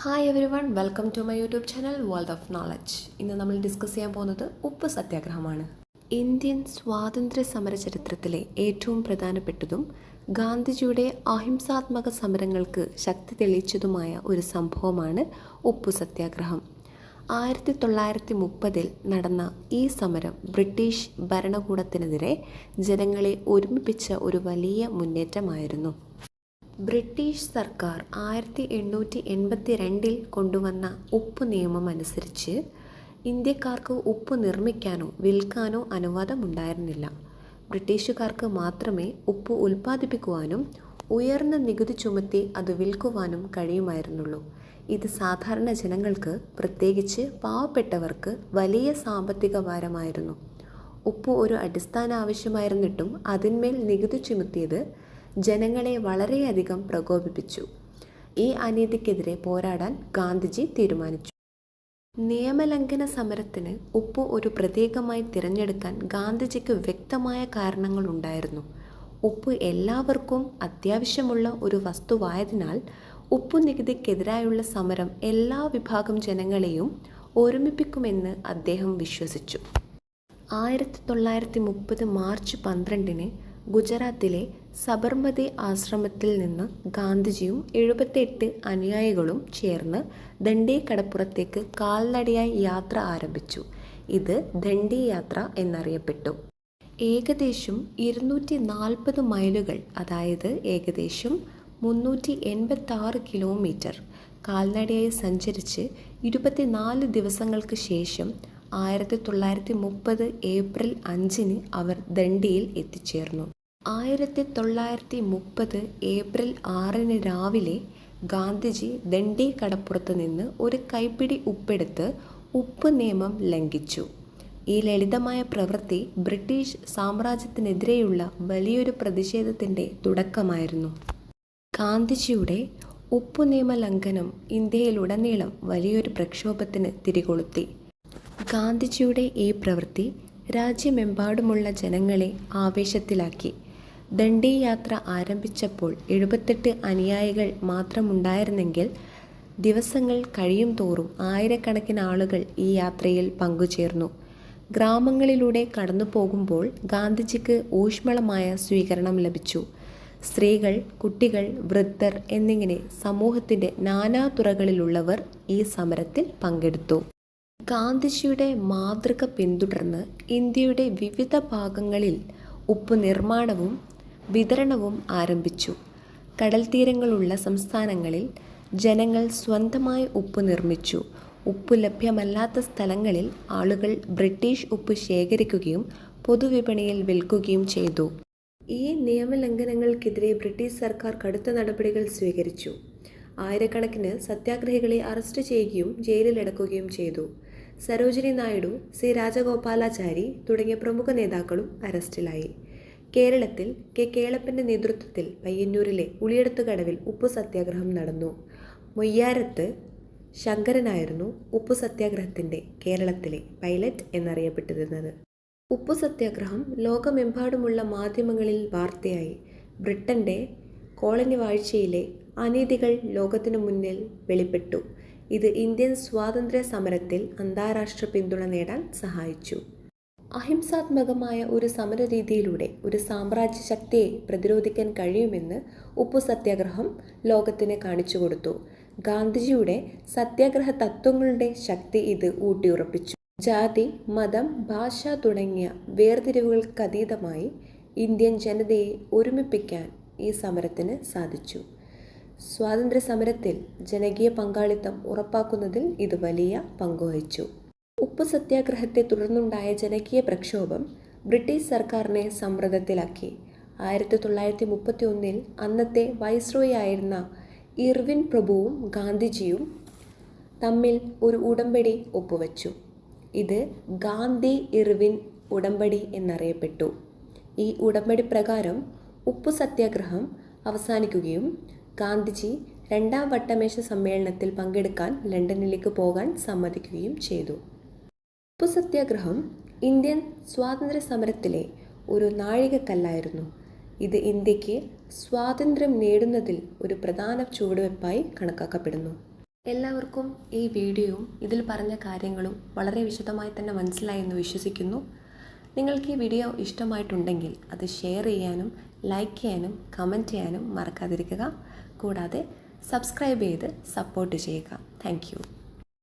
Hi everyone, welcome to my YouTube channel world of knowledge. ഇന്ന് നമ്മൾ discuss ചെയ്യാൻ പോകുന്നത് ഉപ്പ് സത്യാഗ്രഹമാണ്. ഇന്ത്യൻ സ്വാതന്ത്ര്യ സമര ചരിത്രത്തിലെ ഏറ്റവും പ്രധാനപ്പെട്ടതും ഗാന്ധിജിയുടെ അഹിംസാത്മക സമരങ്ങൾക്ക് ശക്തി തെളിയിച്ചതുമായ ഒരു സംഭവമാണ് ഉപ്പു സത്യാഗ്രഹം. 1930 നടന്ന ഈ സമരം ബ്രിട്ടീഷ് ഭരണകൂടത്തിനെതിരെ ജനങ്ങളെ ഒരുമിപ്പിച്ച ഒരു വലിയ മുന്നേറ്റമായിരുന്നു. ബ്രിട്ടീഷ് സർക്കാർ 1882 കൊണ്ടുവന്ന ഉപ്പ് നിയമം അനുസരിച്ച് ഇന്ത്യക്കാർക്ക് ഉപ്പ് നിർമ്മിക്കാനോ വിൽക്കാനോ അനുവാദമുണ്ടായിരുന്നില്ല. ബ്രിട്ടീഷുകാർക്ക് മാത്രമേ ഉപ്പ് ഉൽപ്പാദിപ്പിക്കുവാനും ഉയർന്ന നികുതി ചുമത്തി അത് വിൽക്കുവാനും കഴിയുമായിരുന്നുള്ളൂ. ഇത് സാധാരണ ജനങ്ങൾക്ക്, പ്രത്യേകിച്ച് പാവപ്പെട്ടവർക്ക് വലിയ സാമ്പത്തിക ഭാരമായിരുന്നു. ഉപ്പ് ഒരു അടിസ്ഥാന ആവശ്യമായിരുന്നിട്ടും അതിന്മേൽ നികുതി ചുമത്തിയത് ജനങ്ങളെ വളരെയധികം പ്രകോപിപ്പിച്ചു. ഈ അനീതിക്കെതിരെ പോരാടാൻ ഗാന്ധിജി തീരുമാനിച്ചു. നിയമലംഘന സമരത്തിന് ഉപ്പ് ഒരു പ്രതീകമായി തിരഞ്ഞെടുക്കാൻ ഗാന്ധിജിക്ക് വ്യക്തമായ കാരണങ്ങളുണ്ടായിരുന്നു. ഉപ്പ് എല്ലാവർക്കും അത്യാവശ്യമുള്ള ഒരു വസ്തുവായതിനാൽ ഉപ്പു നികുതിക്കെതിരായുള്ള സമരം എല്ലാ വിഭാഗം ജനങ്ങളെയും ഒരുമിപ്പിക്കുമെന്ന് അദ്ദേഹം വിശ്വസിച്ചു. 1930 മാർച്ച് 12 ഗുജറാത്തിലെ സബർമതി ആശ്രമത്തിൽ നിന്ന് ഗാന്ധിജിയും 78 അനുയായികളും ചേർന്ന് ദണ്ഡി കടപ്പുറത്തേക്ക് കാൽനടയായി യാത്ര ആരംഭിച്ചു. ഇത് ദണ്ഡി യാത്ര എന്നറിയപ്പെട്ടു. ഏകദേശം 240 മൈലുകൾ, അതായത് ഏകദേശം 386 കിലോമീറ്റർ കാൽനടയായി സഞ്ചരിച്ച് 24 ദിവസങ്ങൾക്ക് ശേഷം 1930 ഏപ്രിൽ 5 അവർ ദണ്ഡിയിൽ എത്തിച്ചേർന്നു. 1930 ഏപ്രിൽ 6 രാവിലെ ഗാന്ധിജി ദണ്ഡി കടപ്പുറത്ത് നിന്ന് ഒരു കൈപ്പിടി ഉപ്പെടുത്ത് ഉപ്പ് നിയമം ലംഘിച്ചു. ഈ ലളിതമായ പ്രവൃത്തി ബ്രിട്ടീഷ് സാമ്രാജ്യത്തിനെതിരെയുള്ള വലിയൊരു പ്രതിഷേധത്തിൻ്റെ തുടക്കമായിരുന്നു. ഗാന്ധിജിയുടെ ഉപ്പു നിയമ ലംഘനം ഇന്ത്യയിലുടനീളം വലിയൊരു പ്രക്ഷോഭത്തിന് തിരികൊളുത്തി. ഗാന്ധിജിയുടെ ഈ പ്രവൃത്തി രാജ്യമെമ്പാടുമുള്ള ജനങ്ങളെ ആവേശത്തിലാക്കി. ദണ്ഡി യാത്ര ആരംഭിച്ചപ്പോൾ 78 അനുയായികൾ മാത്രമുണ്ടായിരുന്നെങ്കിൽ ദിവസങ്ങൾ കഴിയും തോറും ആയിരക്കണക്കിന് ആളുകൾ ഈ യാത്രയിൽ പങ്കുചേർന്നു. ഗ്രാമങ്ങളിലൂടെ കടന്നു പോകുമ്പോൾ ഗാന്ധിജിക്ക് ഊഷ്മളമായ സ്വീകരണം ലഭിച്ചു. സ്ത്രീകൾ, കുട്ടികൾ, വൃദ്ധർ എന്നിങ്ങനെ സമൂഹത്തിൻ്റെ നാനാതുറകളിലുള്ളവർ ഈ സമരത്തിൽ പങ്കെടുത്തു. ഗാന്ധിജിയുടെ മാതൃക പിന്തുടർന്ന് ഇന്ത്യയുടെ വിവിധ ഭാഗങ്ങളിൽ ഉപ്പ് നിർമ്മാണവും വിതരണവും ആരംഭിച്ചു. കടൽ തീരങ്ങളുള്ള സംസ്ഥാനങ്ങളിൽ ജനങ്ങൾ സ്വന്തമായി ഉപ്പ് നിർമ്മിച്ചു. ഉപ്പ് ലഭ്യമല്ലാത്ത സ്ഥലങ്ങളിൽ ആളുകൾ ബ്രിട്ടീഷ് ഉപ്പ് ശേഖരിക്കുകയും പൊതുവിപണിയിൽ വിൽക്കുകയും ചെയ്തു. ഈ നിയമലംഘനങ്ങൾക്കെതിരെ ബ്രിട്ടീഷ് സർക്കാർ കടുത്ത നടപടികൾ സ്വീകരിച്ചു. ആയിരക്കണക്കിന് സത്യാഗ്രഹികളെ അറസ്റ്റ് ചെയ്യുകയും ജയിലിലടക്കുകയും ചെയ്തു. സരോജിനി നായിഡു, സി രാജഗോപാലാചാരി തുടങ്ങിയ പ്രമുഖ നേതാക്കളും അറസ്റ്റിലായി. കേരളത്തിൽ കേളപ്പൻ്റെ നേതൃത്വത്തിൽ പയ്യന്നൂരിലെ ഉളിയടത്തുകടവിൽ ഉപ്പു സത്യാഗ്രഹം നടന്നു. മൊയ്യാരത്ത് ശങ്കരനായിരുന്നു ഉപ്പു സത്യാഗ്രഹത്തിൻ്റെ കേരളത്തിലെ പൈലറ്റ് എന്നറിയപ്പെട്ടിരുന്നത്. ഉപ്പു സത്യാഗ്രഹം ലോകമെമ്പാടുമുള്ള മാധ്യമങ്ങളിൽ വാർത്തയായി. ബ്രിട്ടൻ്റെ കോളനി വാഴ്ചയിലെ അനീതികൾ ലോകത്തിനു മുന്നിൽ വെളിപ്പെട്ടു. ഇത് ഇന്ത്യൻ സ്വാതന്ത്ര്യ സമരത്തിൽ അന്താരാഷ്ട്ര പിന്തുണ നേടാൻ സഹായിച്ചു. അഹിംസാത്മകമായ ഒരു സമരരീതിയിലൂടെ ഒരു സാമ്രാജ്യ ശക്തിയെ പ്രതിരോധിക്കാൻ കഴിയുമെന്ന് ഉപ്പു സത്യാഗ്രഹം ലോകത്തിന് കാണിച്ചുകൊടുത്തു. ഗാന്ധിജിയുടെ സത്യാഗ്രഹ തത്വങ്ങളുടെ ശക്തി ഇത് ഊട്ടിയുറപ്പിച്ചു. ജാതി, മതം, ഭാഷ തുടങ്ങിയ വേർതിരിവുകൾക്കതീതമായി ഇന്ത്യൻ ജനതയെ ഒരുമിപ്പിക്കാൻ ഈ സമരത്തിന് സാധിച്ചു. സ്വാതന്ത്ര്യ സമരത്തിൽ ജനകീയ പങ്കാളിത്തം ഉറപ്പാക്കുന്നതിൽ ഇത് വലിയ പങ്കുവഹിച്ചു. ഉപ്പു സത്യാഗ്രഹത്തെ തുടർന്നുണ്ടായ ജനകീയ പ്രക്ഷോഭം ബ്രിട്ടീഷ് സർക്കാരിനെ സമ്മർദ്ദത്തിലാക്കി. 1931 അന്നത്തെ വൈസ്രോയി ആയിരുന്ന ഇർവിൻ പ്രഭുവും ഗാന്ധിജിയും തമ്മിൽ ഒരു ഉടമ്പടി ഒപ്പുവെച്ചു. ഇത് ഗാന്ധി-ഇർവിൻ ഉടമ്പടി എന്നറിയപ്പെട്ടു. ഈ ഉടമ്പടി പ്രകാരം ഉപ്പു സത്യാഗ്രഹം അവസാനിക്കുകയും ഗാന്ധിജി 2ാം വട്ടമേശ സമ്മേളനത്തിൽ പങ്കെടുക്കാൻ ലണ്ടനിലേക്ക് പോകാൻ സമ്മതിക്കുകയും ചെയ്തു. ഉപ്പു സത്യാഗ്രഹം ഇന്ത്യൻ സ്വാതന്ത്ര്യ സമരത്തിലെ ഒരു നാഴികക്കല്ലായിരുന്നു. ഇത് ഇന്ത്യക്ക് സ്വാതന്ത്ര്യം നേടുന്നതിൽ ഒരു പ്രധാന ചുവടുവെപ്പായി കണക്കാക്കപ്പെടുന്നു. എല്ലാവർക്കും ഈ വീഡിയോയും ഇതിൽ പറഞ്ഞ കാര്യങ്ങളും വളരെ വിശദമായി തന്നെ മനസ്സിലായി എന്ന് വിശ്വസിക്കുന്നു. നിങ്ങൾക്ക് ഈ വീഡിയോ ഇഷ്ടമായിട്ടുണ്ടെങ്കിൽ അത് ഷെയർ ചെയ്യാനും ലൈക്ക് ചെയ്യാനും കമൻറ്റ് ചെയ്യാനും മറക്കാതിരിക്കുക. കൂടാതെ സബ്സ്ക്രൈബ് ചെയ്ത് സപ്പോർട്ട് ചെയ്യുക. താങ്ക്